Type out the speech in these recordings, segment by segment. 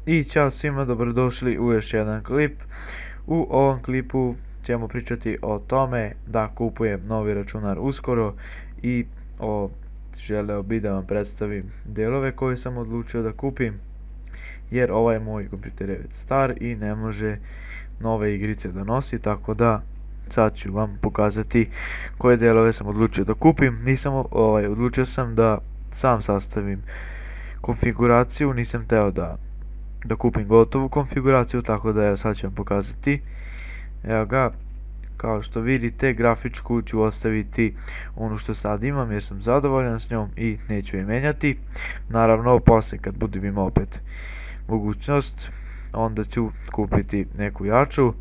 I ćao svima, dobrodošli u još jedan klip. U ovom klipu ćemo pričati o tome da kupujem novi računar uskoro i želeo bi da vam predstavim delove koje sam odlučio da kupim, jer ovaj moj kompjuter je već star i ne može nove igrice da nosi, tako da sad ću vam pokazati koje delove sam odlučio da kupim. Odlučio sam da sam sastavim konfiguraciju, nisam teo da kupim gotovu konfiguraciju, tako da sad ću vam pokazati. Evo ga, kao što vidite, grafičku ću ostaviti onu što sad imam jer sam zadovoljan s njom i neću je menjati. Naravno, posle kad budem imao opet mogućnost, onda ću kupiti neku jaču,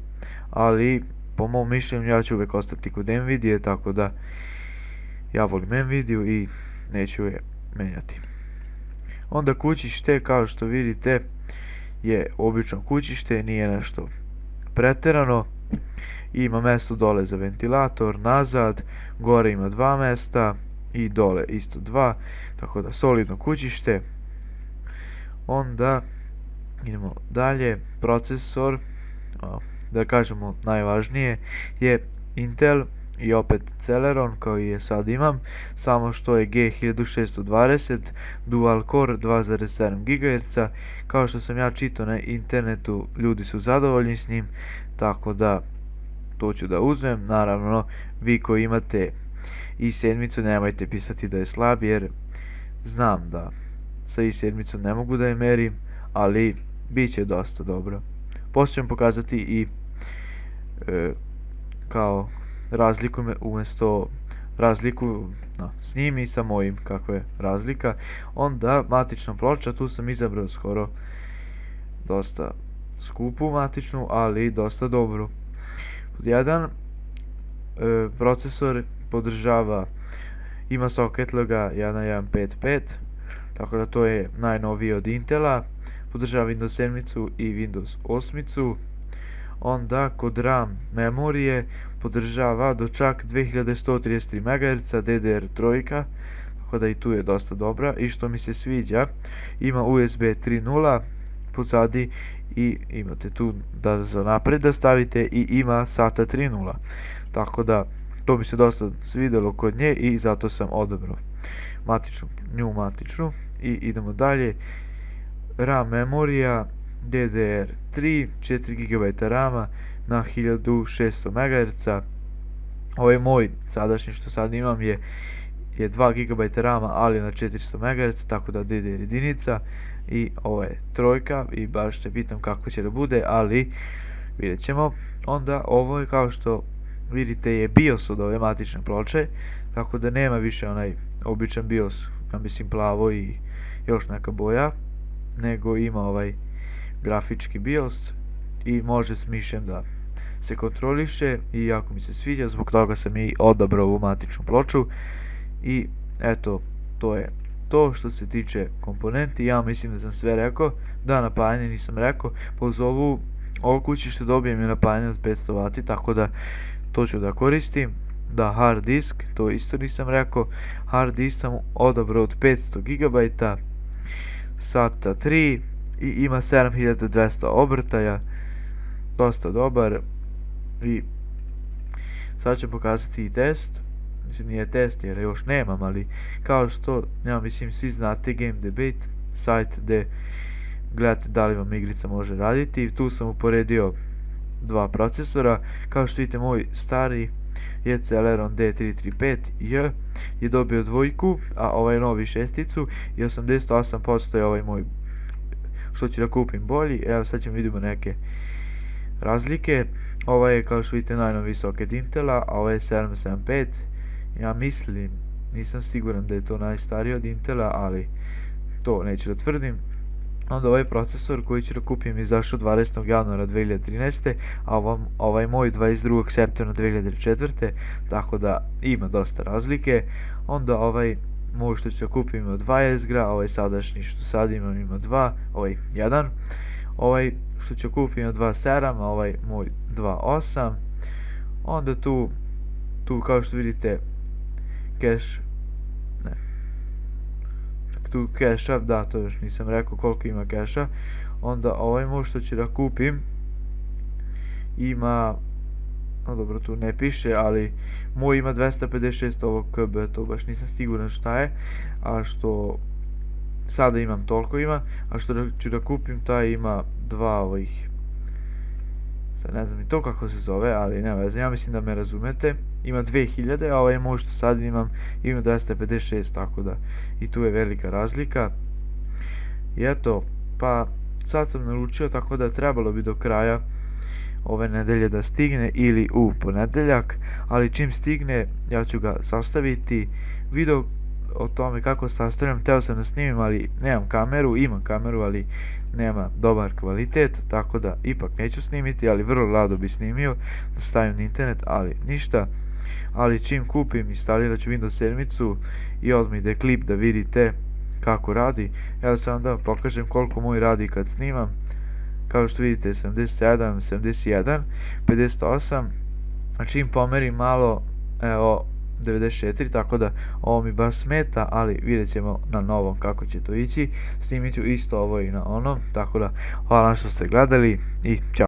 ali po mom mišljenju ja ću uvek ostati kod Nvidia, tako da ja volim Nvidia i neću je menjati. Onda kućište, kao što vidite, je obično kućište, nije nešto preterano. Ima mesto dole za ventilator, nazad, gore ima dva mesta i dole isto dva, tako da solidno kućište. Onda idemo dalje. Procesor, da kažemo najvažnije, je Intel i opet Celeron koji je sad imam, samo što je G1620 dual core 2,7 GHz. Kao što sam ja čitao na internetu, ljudi su zadovoljni s njim, tako da to ću da uzmem. Naravno, vi koji imate i7 nemojte pisati da je slab, jer znam da sa i7 ne mogu da je merim, ali bit će dosta dobro. Poslije ću vam pokazati i kao razliku s njim i sa mojim, kakva je razlika. Onda matična ploča, tu sam izabrao skoro dosta skupu matičnu, ali dosta dobru. Pod jedan, procesor ima socket LGA 1155, tako da to je najnoviji od Intela. Podržava Windows 7 i Windows 8. Onda kod RAM memorije podržava do čak 2133 MHz DDR3, tako da i tu je dosta dobra. I što mi se sviđa, ima USB 3.0 pozadi i imate tu da za napred da stavite i ima SATA 3.0, tako da to mi se dosta svidelo kod nje i zato sam odabrao matičnu. I idemo dalje. RAM memorija DDR3 4 GB RAM na 1600 MHz. Ovaj moj sadašnji što sad imam je 2 GB RAM, ali na 400 MHz, tako da DDR jedinica. I ovo je trojka i baš se pitam kako će da bude, ali vidjet ćemo. Onda ovo je, kao što vidite, je BIOS od ove matične ploče, tako da nema više onaj običan BIOS, ja mislim plavo i još neka boja, nego ima ovaj grafički BIOS i može s mišem da se kontroliše i jako mi se sviđa, zbog toga sam i odabrao ovu matičnu ploču. I eto, to je to što se tiče komponenti. Ja mislim da sam sve rekao. Da, napajanje nisam rekao, pa uz ovo kućište dobijem i napajanje od 500 W, tako da to ću da koristim. Da, hard disk, to isto nisam rekao. Hard disk sam odabrao od 500 GB, SATA 3 i ima 7200 obrtaja, dosta dobar. I sad ću pokazati i test. Mislim, nije test jer još nemam, ali kao što, ja mislim, svi znate GameDebate, sajt gde gledate da li vam igrica može raditi. Tu sam uporedio dva procesora. Kao što vidite, moj stari je Celeron D335J je dobio dvojku, a ovaj novi šesticu i 88% je ovaj moj što ću da kupim bolji. Evo, sad ćemo vidimo neke razlike. Ovaj je, kao što vidite, najnoviji socket Intela, a ovaj je 775. Ja mislim, nisam siguran da je to najstariji od Intela, ali to neću da tvrdim. Onda ovaj procesor koji ću da kupim je izašao 20. januara 2013. a ovaj moj 22. septembra 2004. Tako da ima dosta razlike. Onda ovaj moj što ću da kupim ima 2 jezgra, ovaj sadašnji što sad imam ima 2, ovaj 1. Ovaj što ću kupim ima 2.7, a ovaj moj 2.8. Onda tu kao što vidite cache, da, to još nisam rekao koliko ima cache-a. onda ovaj moj što ću da kupim ima, no dobro tu ne piše, ali moj ima 256 ovog KB, to baš nisam siguran šta je, a što sada imam toliko ima, a što ću da kupim taj ima dva ovih, sad ne znam i to kako se zove, ali nema veze, ja mislim da me razumete, ima 2000, a ovaj moj što sad imam ima 256, tako da i tu je velika razlika. I eto, pa sad sam naručio, tako da trebalo bi do kraja ove nedelje da stigne ili u ponedeljak, ali čim stigne ja ću ga sastaviti. Video o tome kako sastavljam teo sam da snimim, ali nemam kameru, imam kameru ali nema dobar kvalitet, tako da ipak neću snimiti, ali vrlo rado bi snimio da stavim na internet, ali ništa. Ali čim kupim instalirat ću Windows 7 i odmah ide klip da vidite kako radi. Evo sam da pokažem koliko moj radi kad snimam. Kao što vidite 77, 71, 58, a čim pomerim malo, evo 94, tako da ovo mi baš smeta, ali vidjet ćemo na novom kako će to ići. Snimit ću isto ovo i na onom, tako da hvala što ste gledali i ćao.